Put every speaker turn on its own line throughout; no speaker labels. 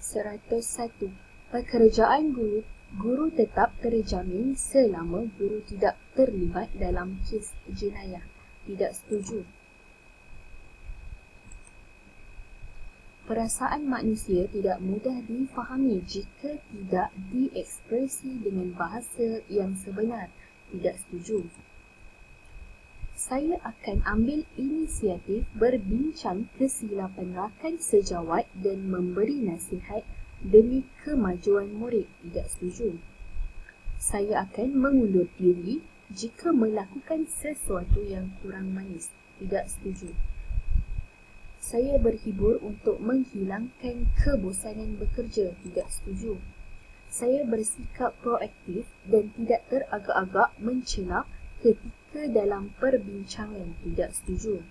101. Pekerjaan guru tetap terjamin selama guru tidak terlibat dalam kes jenayah. Tidak setuju. Perasaan manusia tidak mudah difahami jika tidak diekspresi dengan bahasa yang sebenar. Tidak setuju. Saya akan ambil inisiatif berbincang kesilapan rakan sejawat dan memberi nasihat demi kemajuan murid. Tidak setuju. Saya akan mengundur diri jika melakukan sesuatu yang kurang manis. Tidak setuju. Saya berhibur untuk menghilangkan kebosanan bekerja. Tidak setuju. Saya bersikap proaktif dan tidak teragak-agak mencela ketika dalam perbincangan. Tidak setuju.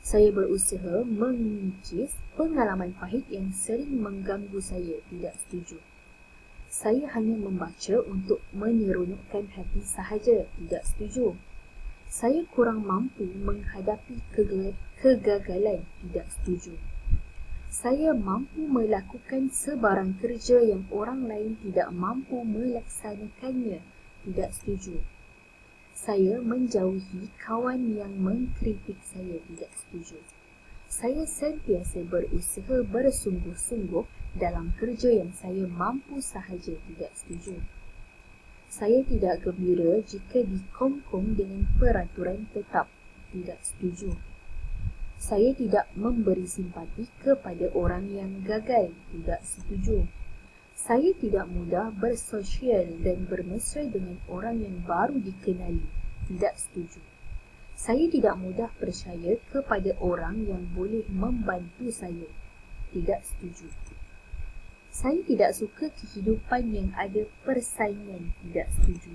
Saya berusaha mengikis pengalaman pahit yang sering mengganggu saya. Tidak setuju. Saya hanya membaca untuk menyeronokkan hati sahaja. Tidak setuju. Saya kurang mampu menghadapi kegagalan. Tidak setuju. Saya mampu melakukan sebarang kerja yang orang lain tidak mampu melaksanakannya. Tidak setuju. Saya menjauhi kawan yang mengkritik saya. Tidak setuju. Saya sentiasa berusaha bersungguh-sungguh dalam kerja yang saya mampu sahaja. Tidak setuju. Saya tidak gembira jika dikongkong dengan peraturan tetap. Tidak setuju. Saya tidak memberi simpati kepada orang yang gagal. Tidak setuju. Saya tidak mudah bersosial dan bermesra dengan orang yang baru dikenali. Tidak setuju. Saya tidak mudah percaya kepada orang yang boleh membantu saya. Tidak setuju. Saya tidak suka kehidupan yang ada persaingan. Tidak setuju.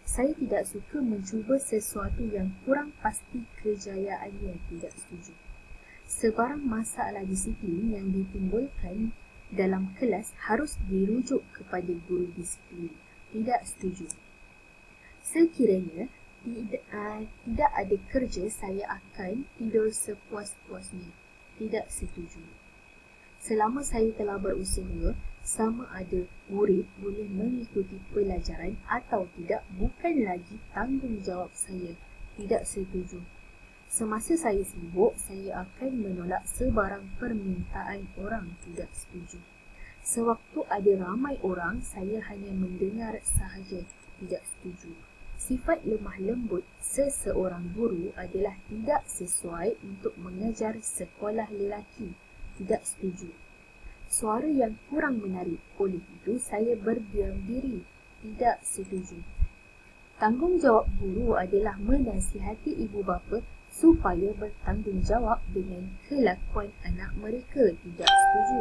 Saya tidak suka mencuba sesuatu yang kurang pasti kejayaannya. Tidak setuju. Sebarang masalah disiplin yang ditimbulkan dalam kelas harus dirujuk kepada guru disiplin. Tidak setuju. Sekiranya tidak ada kerja, saya akan tidur sepuas-puasnya. Tidak setuju. Selama saya telah berusaha, sama ada murid boleh mengikuti pelajaran atau tidak bukan lagi tanggungjawab saya. Tidak setuju. Semasa saya sibuk, saya akan menolak sebarang permintaan orang. Tidak setuju. Sewaktu ada ramai orang, saya hanya mendengar sahaja. Tidak setuju. Sifat lemah lembut seseorang guru adalah tidak sesuai untuk mengajar sekolah lelaki. Tidak setuju. Suara yang kurang menarik, oleh itu saya berdiam diri. Tidak setuju. Tanggungjawab guru adalah menasihati ibu bapa supaya bertanggungjawab dengan kelakuan anak mereka. Tidak setuju.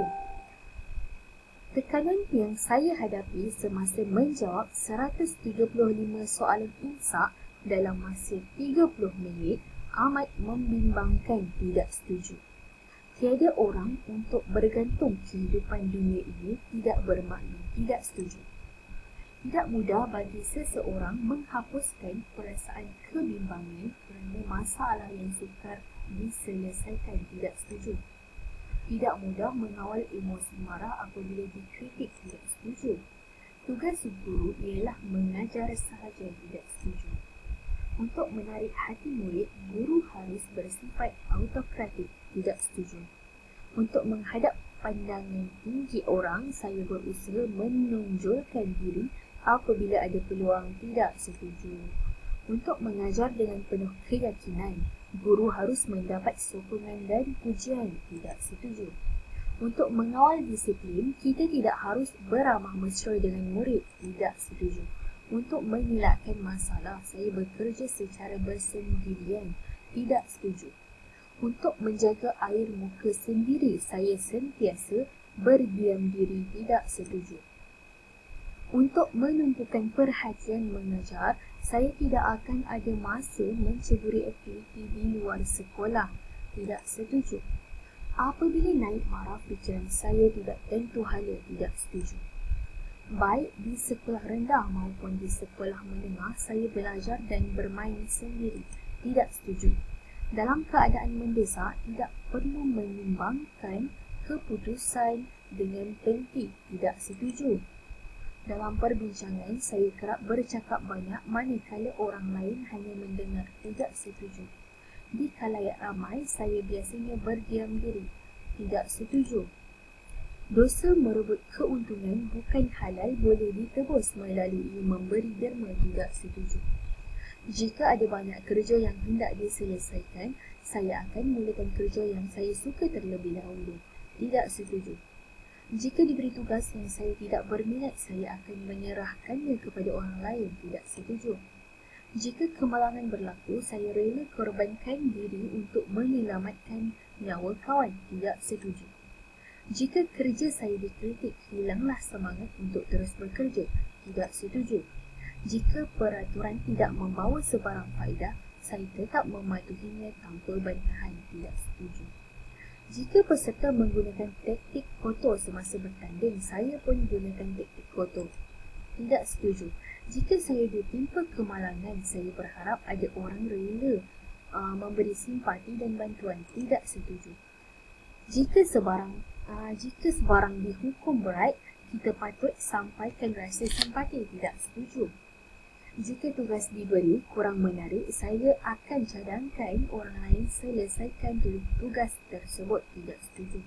Tekanan yang saya hadapi semasa menjawab 135 soalan imsak dalam masa 30 minit amat membimbangkan. Tidak setuju. Tiada orang untuk bergantung kehidupan dunia ini tidak bermakna. Tidak setuju. Tidak mudah bagi seseorang menghapuskan perasaan kebimbangan kerana masalah yang sukar diselesaikan. Tidak setuju. Tidak mudah mengawal emosi marah apabila dikritik. Tidak setuju. Tugas guru ialah mengajar sahaja. Tidak setuju. Untuk menarik hati murid, guru harus bersifat autokratik. Tidak setuju. Untuk menghadap pandangan tinggi orang, saya berusaha menonjolkan diri apabila ada peluang. Tidak setuju. Untuk mengajar dengan penuh keyakinan, guru harus mendapat sokongan dan pujian. Tidak setuju. Untuk mengawal disiplin, kita tidak harus beramah mesra dengan murid. Tidak setuju. Untuk mengelakkan masalah, saya bekerja secara bersendirian. Tidak setuju. Untuk menjaga air muka sendiri, saya sentiasa berdiam diri. Tidak setuju. Untuk menumpukan perhatian mengajar, saya tidak akan ada masa menceburi aktiviti di luar sekolah. Tidak setuju. Apabila naik marah, fikiran saya tidak tentu hala. Tidak setuju. Baik di sekolah rendah maupun di sekolah menengah, saya belajar dan bermain sendiri. Tidak setuju. Dalam keadaan mendesak, tidak perlu menyumbangkan keputusan dengan teliti, tidak setuju. Dalam perbincangan, saya kerap bercakap banyak manakala orang lain hanya mendengar, tidak setuju. Di khalayak ramai, saya biasanya berdiam diri, tidak setuju. Dosa merebut keuntungan bukan halal boleh ditebus melalui memberi derma, tidak setuju. Jika ada banyak kerja yang hendak diselesaikan, saya akan mulakan kerja yang saya suka terlebih dahulu, tidak setuju. Jika diberi tugas yang saya tidak berminat, saya akan menyerahkannya kepada orang lain, tidak setuju. Jika kemalangan berlaku, saya rela korbankan diri untuk menyelamatkan nyawa kawan, tidak setuju. Jika kerja saya dikritik, hilanglah semangat untuk terus bekerja, tidak setuju. Jika peraturan tidak membawa sebarang faedah, saya tetap mematuhinya tanpa bantahan, tidak setuju. Jika peserta menggunakan taktik kotor semasa bertanding, saya pun gunakan taktik kotor, tidak setuju. Jika saya ditimpa kemalangan, saya berharap ada orang rela memberi simpati dan bantuan, tidak setuju. Jika sebarang dihukum berat, kita patut sampaikan rasa simpati, tidak setuju. Jika tugas diberi kurang menarik, saya akan cadangkan orang lain selesaikan tugas tersebut, tidak setuju.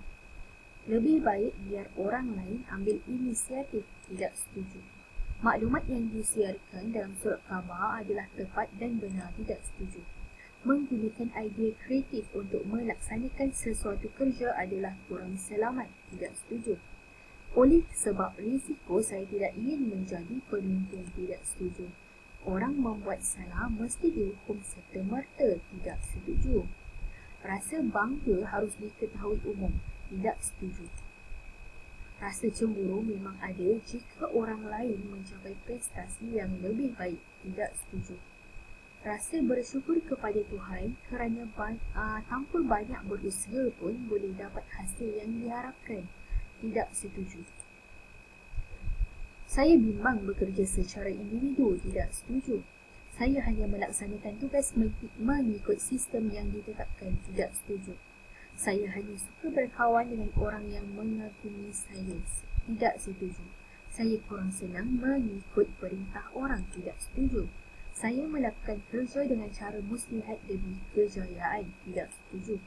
Lebih baik biar orang lain ambil inisiatif, tidak setuju. Maklumat yang disiarkan dalam surat khabar adalah tepat dan benar, tidak setuju. Menggunakan idea kreatif untuk melaksanakan sesuatu kerja adalah kurang selamat, tidak setuju. Oleh sebab risiko, saya tidak ingin menjadi pemimpin, tidak setuju. Orang membuat salah mesti dihukum serta-merta, tidak setuju. Rasa bangga harus diketahui umum, tidak setuju. Rasa cemburu memang ada jika orang lain mencapai prestasi yang lebih baik, tidak setuju. Rasa bersyukur kepada Tuhan kerana tanpa banyak berusaha pun boleh dapat hasil yang diharapkan, tidak setuju. Saya bimbang bekerja secara individu, tidak setuju. Saya hanya melaksanakan tugas mengikut sistem yang ditetapkan, tidak setuju. Saya hanya suka berkawan dengan orang yang mengagumi saya, tidak setuju. Saya kurang senang mengikut perintah orang, tidak setuju. Saya melakukan kerja dengan cara muslihat demi kejayaan, tidak setuju.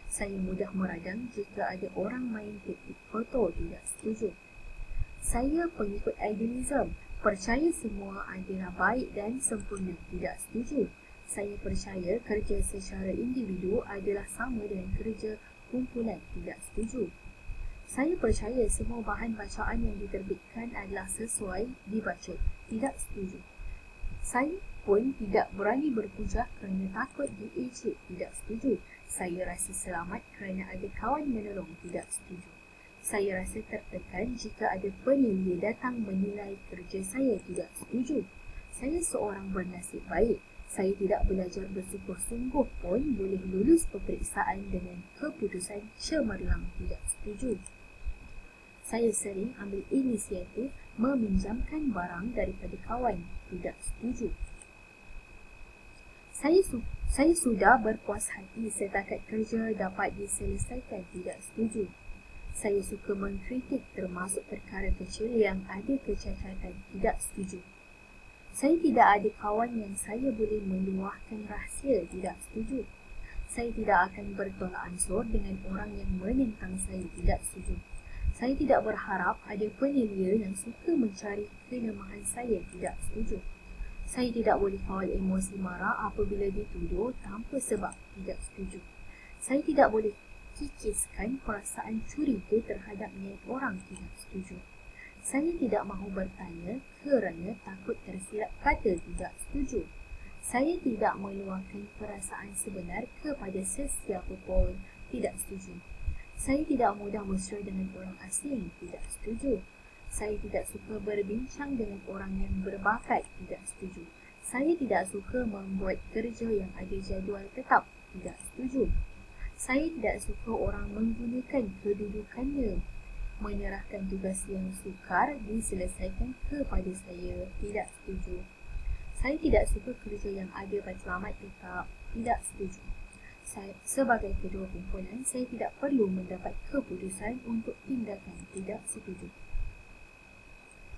Saya mudah meradang jika ada orang main taktik kotor, tidak setuju. Saya pengikut idealism, percaya semua adalah baik dan sempurna, tidak setuju. Saya percaya kerja secara individu adalah sama dengan kerja kumpulan, tidak setuju. Saya percaya semua bahan bacaan yang diterbitkan adalah sesuai dibaca, tidak setuju. Saya pun tidak berani berhujah kerana takut diejek, tidak setuju. Saya rasa selamat kerana ada kawan menolong, tidak setuju. Saya rasa tertekan jika ada penilai datang menilai kerja saya, tidak setuju. Saya seorang bernasib baik. Saya tidak belajar bersungguh-sungguh pun boleh lulus peperiksaan dengan keputusan cemerlang, tidak setuju. Saya sering ambil inisiatif meminjamkan barang daripada kawan, tidak setuju. Saya sudah berpuas hati setakat kerja dapat diselesaikan, tidak setuju. Saya suka mengkritik termasuk perkara kecil yang ada kecacatan, tidak setuju. Saya tidak ada kawan yang saya boleh meluahkan rahsia, tidak setuju. Saya tidak akan bertolak ansur dengan orang yang menentang saya, tidak setuju. Saya tidak berharap ada penilai yang suka mencari kelemahan saya, tidak setuju. Saya tidak boleh kawal emosi marah apabila dituduh tanpa sebab, tidak setuju. Saya tidak boleh kikiskan perasaan curiga terhadap niat orang, tidak setuju. Saya tidak mahu bertanya kerana takut tersilap kata, tidak setuju. Saya tidak meluahkan perasaan sebenar kepada sesiapa pun, tidak setuju. Saya tidak mudah mesra dengan orang asing, tidak setuju. Saya tidak suka berbincang dengan orang yang berbakat, tidak setuju. Saya tidak suka membuat kerja yang ada jadual tetap, tidak setuju. Saya tidak suka orang menggunakan kedudukannya menyerahkan tugas yang sukar diselesaikan kepada saya, tidak setuju. Saya tidak suka kerja yang ada matlamat tetap, tidak setuju. Sebagai ketua kumpulan, saya tidak perlu mendapat keputusan untuk tindakan tidak setuju.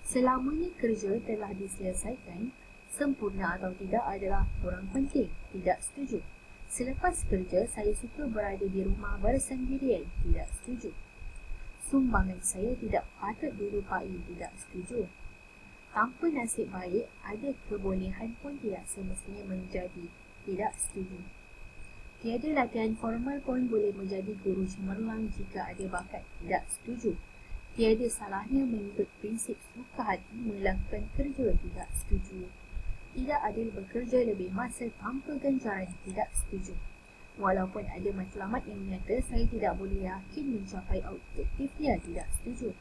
Selamanya kerja telah diselesaikan, sempurna atau tidak adalah kurang penting, tidak setuju. Selepas kerja, saya suka berada di rumah bersendirian, tidak setuju. Sumbangan saya tidak patut dilupai, tidak setuju. Tanpa nasib baik, ada kebolehan pun tidak semestinya menjadi, tidak setuju. Tiada latihan formal pun boleh menjadi guru cemerlang jika ada bakat, tidak setuju. Tiada salahnya mengikut prinsip suka hati melakukan kerja, tidak setuju. Tidak adil bekerja lebih masa tanpa ganjaran, tidak setuju. Walaupun ada matlamat yang nyata, saya tidak boleh yakin mencapai objektifnya, tidak setuju.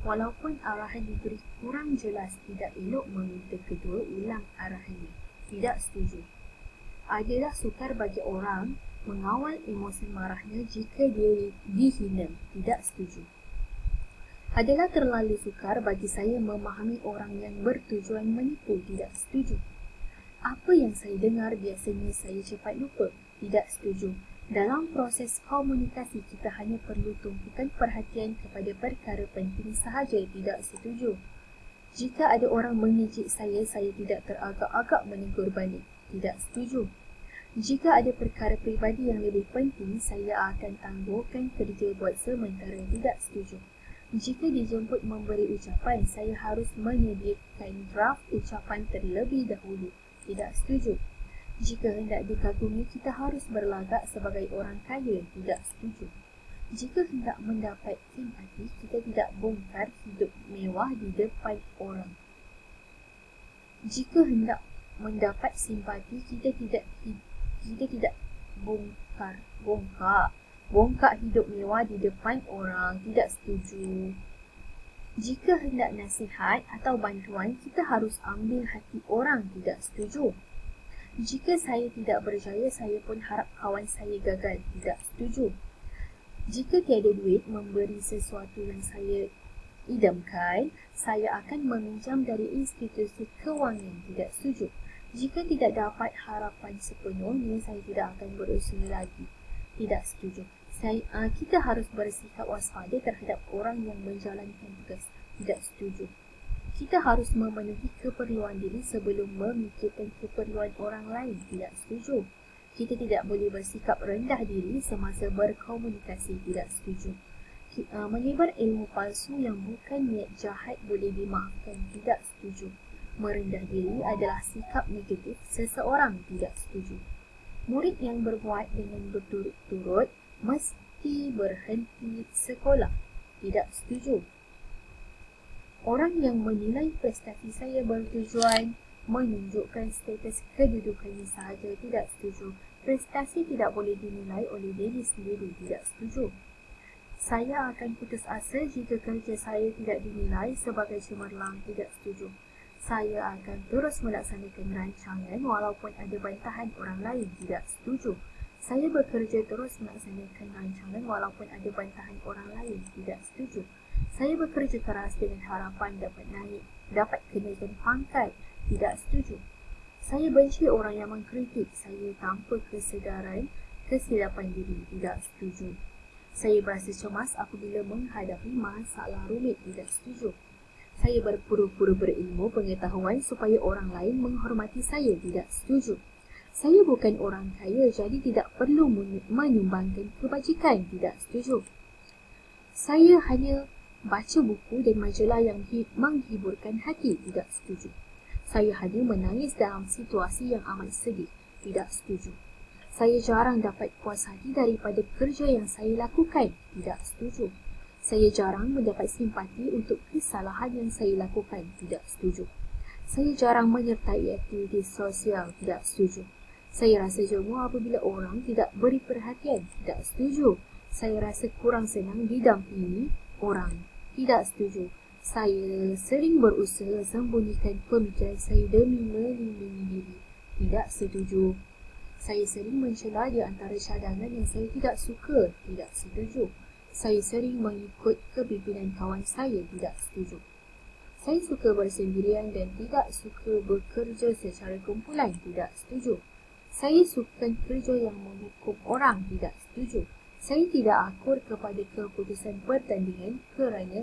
Walaupun arahan diberi kurang jelas, tidak elok meminta kedua ulang arahannya, tidak setuju. Adalah sukar bagi orang mengawal emosi marahnya jika dia dihina, tidak setuju. Adalah terlalu sukar bagi saya memahami orang yang bertujuan menipu, tidak setuju. Apa yang saya dengar biasanya saya cepat lupa, tidak setuju. Dalam proses komunikasi, kita hanya perlu tumpukan perhatian kepada perkara penting sahaja, tidak setuju. Jika ada orang mengejek saya tidak teragak-agak menegur balik, tidak setuju. Jika ada perkara peribadi yang lebih penting, saya akan tangguhkan kerja buat sementara, tidak setuju. Jika dijemput memberi ucapan, saya harus menyediakan draft ucapan terlebih dahulu, tidak setuju. Jika hendak dikagumi, kita harus berlagak sebagai orang kaya, tidak setuju. Jika hendak mendapat simpati, kita tidak bongkar hidup mewah di depan orang. Jika hendak mendapat simpati, kita tidak bongkar hidup mewah di depan orang, tidak setuju. Jika hendak nasihat atau bantuan, kita harus ambil hati orang, tidak setuju. Jika saya tidak berjaya, saya pun harap kawan saya gagal, tidak setuju. Jika tiada duit memberi sesuatu yang saya idamkan, saya akan meminjam dari institusi kewangan, tidak setuju. Jika tidak dapat harapan sepenuhnya, saya tidak akan berusaha lagi, tidak setuju. Kita harus bersikap waspada terhadap orang yang menjalankan tugas, tidak setuju. Kita harus memenuhi keperluan diri sebelum memikirkan keperluan orang lain, tidak setuju. Kita tidak boleh bersikap rendah diri semasa berkomunikasi, tidak setuju. Menyebar ilmu palsu yang bukan niat jahat boleh dimaafkan, tidak setuju. Merendah diri adalah sikap negatif seseorang, tidak setuju. Murid yang berbuat dengan berturut-turut mesti berhenti sekolah, tidak setuju. Orang yang menilai prestasi saya bertujuan menunjukkan status kedudukannya sahaja, tidak setuju. Prestasi tidak boleh dinilai oleh diri sendiri, tidak setuju. Saya akan putus asa jika kerja saya tidak dinilai sebagai cemerlang, tidak setuju. Saya akan terus melaksanakan rancangan walaupun ada bantahan orang lain, tidak setuju. Saya bekerja terus melaksanakan rancangan walaupun ada bantahan orang lain, tidak setuju. Saya bekerja keras dengan harapan dapat kenaikan pangkat, tidak setuju. Saya benci orang yang mengkritik saya tanpa kesedaran kesilapan diri, tidak setuju. Saya berasa cemas apabila menghadapi masalah rumit, tidak setuju. Saya berpura-pura berilmu pengetahuan supaya orang lain menghormati saya, tidak setuju. Saya bukan orang kaya, jadi tidak perlu menyumbangkan kebajikan, tidak setuju. Saya hanya baca buku dan majalah yang menghiburkan hati, tidak setuju. Saya hanya menangis dalam situasi yang amat sedih, tidak setuju. Saya jarang dapat puas hati daripada kerja yang saya lakukan, tidak setuju. Saya jarang mendapat simpati untuk kesalahan yang saya lakukan, tidak setuju. Saya jarang menyertai aktiviti sosial, tidak setuju. Saya rasa jemu apabila orang tidak beri perhatian, tidak setuju. Saya rasa kurang senang didampingi orang, tidak setuju. Saya sering berusaha sembunyikan pemikiran saya demi melindungi diri, tidak setuju. Saya sering mencela di antara cadangan yang saya tidak suka, tidak setuju. Saya sering mengikut kepimpinan kawan saya, tidak setuju. Saya suka bersendirian dan tidak suka bekerja secara kumpulan, tidak setuju. Saya sukan kerja yang menghukum orang. Tidak setuju. Saya tidak akur kepada keputusan pertandingan kerana